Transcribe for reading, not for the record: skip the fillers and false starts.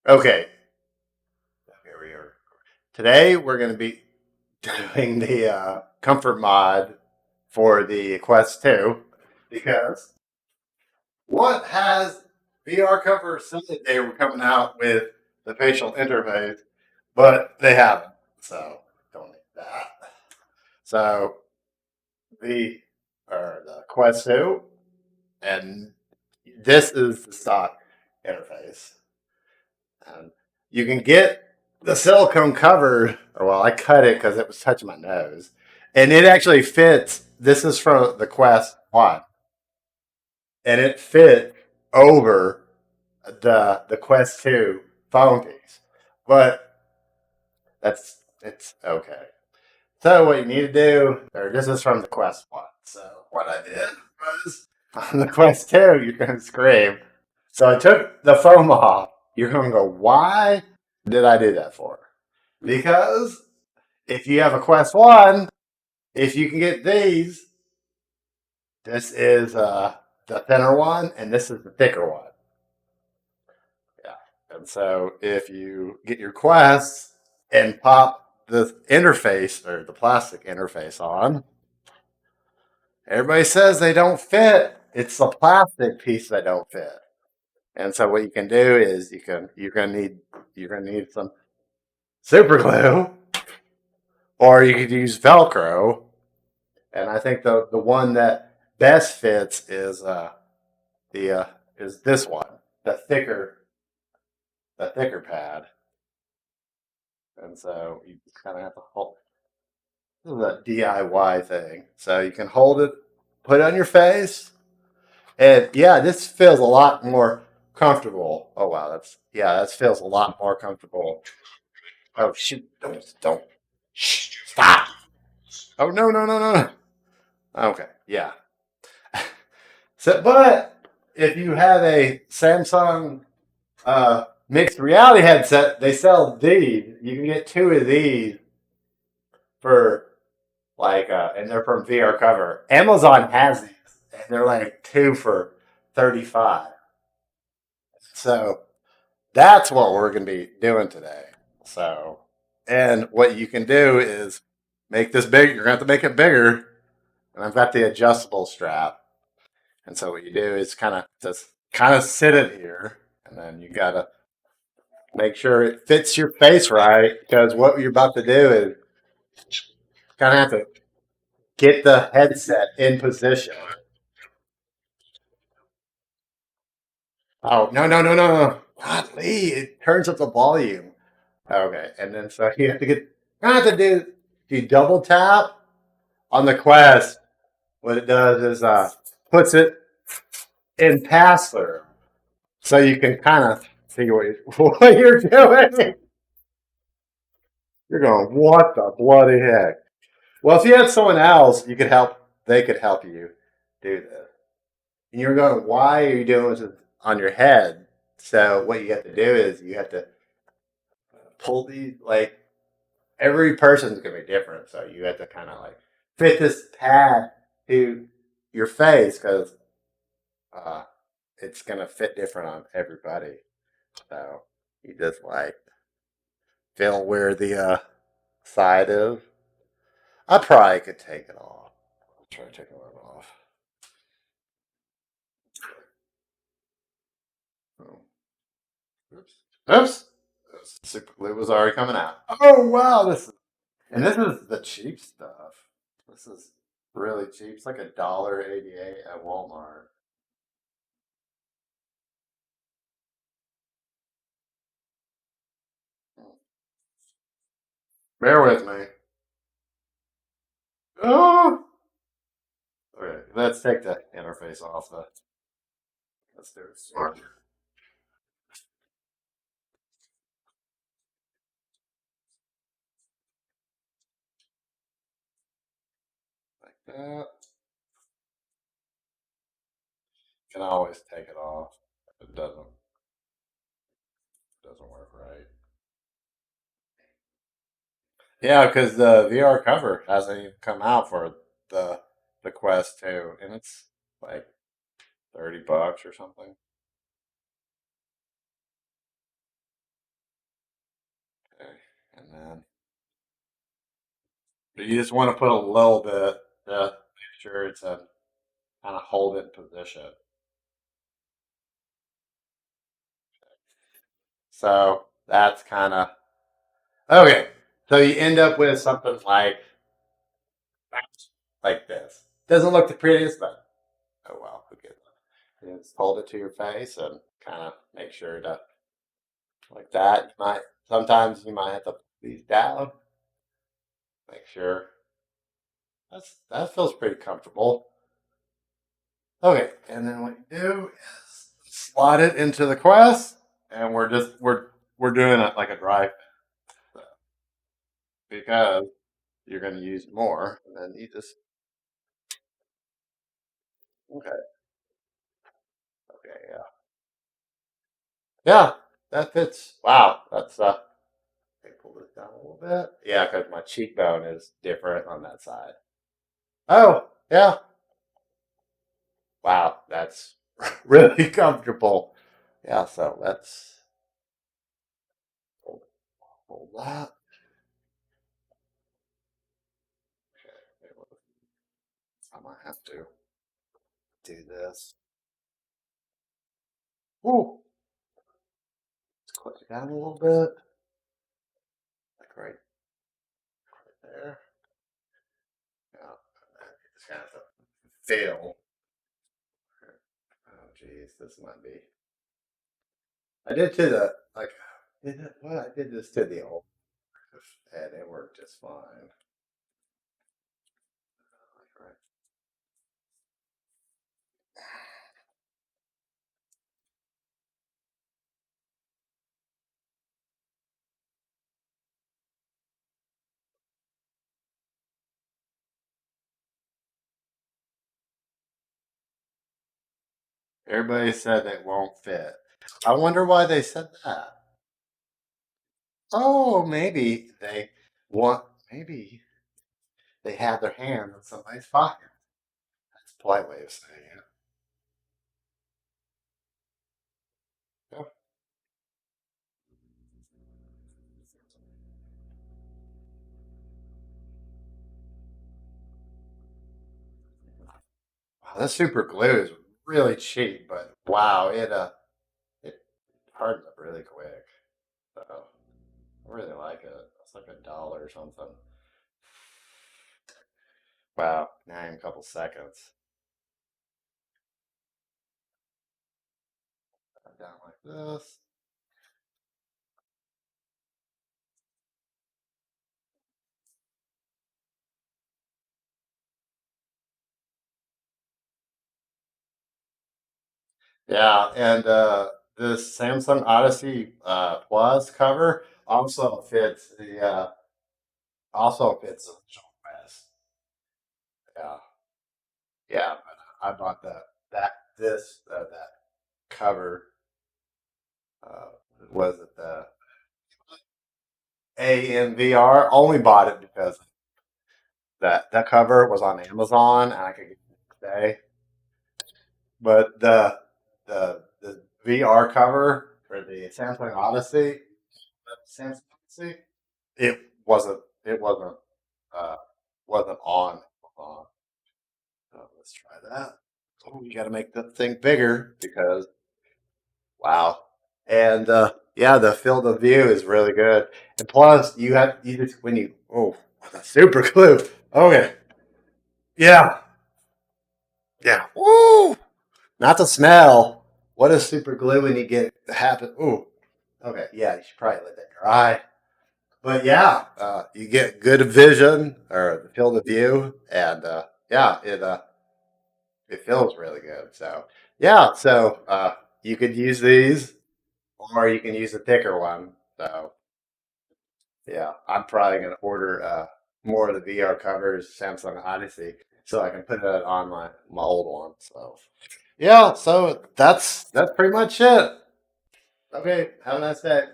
Okay. Here we are. Today we're going to be doing the comfort mod for the Quest 2 because what has VR Comfort said they were coming out with the facial interface, but they haven't. So don't need that. So the the Quest 2, and this is the stock interface. And you can get the silicone cover, or well, I cut it because it was touching my nose, and it actually fits. This is from the Quest 1, and it fit over the Quest 2 phone piece. But it's okay. So what you need to do, or this is from the Quest 1. So what I did was on the Quest 2, you're gonna scream. So I took the foam off. You're gonna go, why did I do that for? Because if you have a Quest 1, if you can get these, this is the thinner one, and this is the thicker one. Yeah. And so if you get your Quest and pop the interface or the plastic interface on, everybody says they don't fit. It's the plastic piece that don't fit. And so what you can do is you're gonna need some super glue, or you could use Velcro. And I think the one that best fits the is this one, the thicker pad. And so you kind of have to hold. This is a DIY thing. So you can hold it, put it on your face, and yeah, this feels a lot more comfortable. Oh wow, that feels a lot more comfortable. Oh shoot! Don't. Shh! Stop! Oh no no no no no. Okay, yeah. So, but if you have a Samsung mixed reality headset, they sell these. You can get two of these for and they're from VR Cover. Amazon has these, and they're like two for 35. So that's what we're going to be doing today. So, and what you can do is make this big. You're going to have to make it bigger. And I've got the adjustable strap. And so what you do is kind of sit it here, and then you gotta make sure it fits your face right, because what you're about to do is kind of have to get the headset in position. Oh no no no no no! God, Lee, it turns up the volume. Okay, and then so you have to get. You have to do double tap on the Quest. What it does is puts it in pass through, so you can kind of see what you're doing. You're going, what the bloody heck? Well, if you had someone else, you could help. They could help you do this. And you're going, why are you doing this on your head? So what you have to do is you have to pull these. Like every person's gonna be different, so you have to kind of like fit this pad to your face because uh, it's gonna fit different on everybody. So you just like feel where the side is. I probably could take it off. I'll try to take it off. Oh, oops. Oops. Super glue was already coming out. Oh wow, this is the cheap stuff. This is really cheap. It's like $1.88 at Walmart. Bear with me. Oh, okay. Let's take the interface off. Let's do it smart like that. Can always take it off. If it doesn't work right. Yeah, because the VR cover hasn't even come out for the the Quest 2, and it's like $30 or something. And then you just want to put a little bit to make sure it's a kind of hold it in position. So that's kind of okay. So you end up with something like this. Doesn't look the prettiest, but oh well, who cares? Just hold it to your face and kind of make sure to like that. You might sometimes you might have to put these down. Make sure that feels pretty comfortable. Okay, and then what you do is slide it into the Quest, and we're doing it like a dry fit because you're going to use more, and then you just okay, okay, yeah, yeah, that fits. Wow, that's let me pull this down a little bit. Yeah, because my cheekbone is different on that side. Oh, yeah, wow, that's really comfortable. Yeah, so let's hold that. I might have to do this. Ooh, let's click it down a little bit, like right there. Yeah, it's kind of a fail. Oh, geez, this might be. I did to the like. Did it, what I did this to the old, and it worked just fine. Like, right. Everybody said it won't fit. I wonder why they said that. Oh, maybe they want. Maybe they have their hand in somebody's pocket. That's a polite way of saying it. Yeah. Wow, this super glue is really cheap, but wow, it hardens up really quick. So I really like it. It's like $1 or something. Wow, now in a couple seconds. Down like this. Yeah, and this Samsung Odyssey Plus cover also fits the Visual Quest. Yeah, yeah. But I bought that cover. Uh, was it the ANVR? Only bought it because that cover was on Amazon and I could get it the next day. But the VR cover for the Samsung Odyssey, it it uh wasn't on Amazon. So let's try that. Oh, you got to make the thing bigger because wow. And yeah, the field of view is really good. And plus, you just when you oh super glue. Okay, yeah, yeah. Woo! Not the smell. What is super glue when you get it to happen? Ooh. Okay, yeah, you should probably let that dry. But yeah, you get good vision or the field of view, and yeah, it feels really good. So yeah, so you could use these, or you can use the thicker one. So yeah, I'm probably gonna order more of the VR covers, Samsung Odyssey, so I can put it on my old one. So yeah, so that's pretty much it. Okay, have a nice day.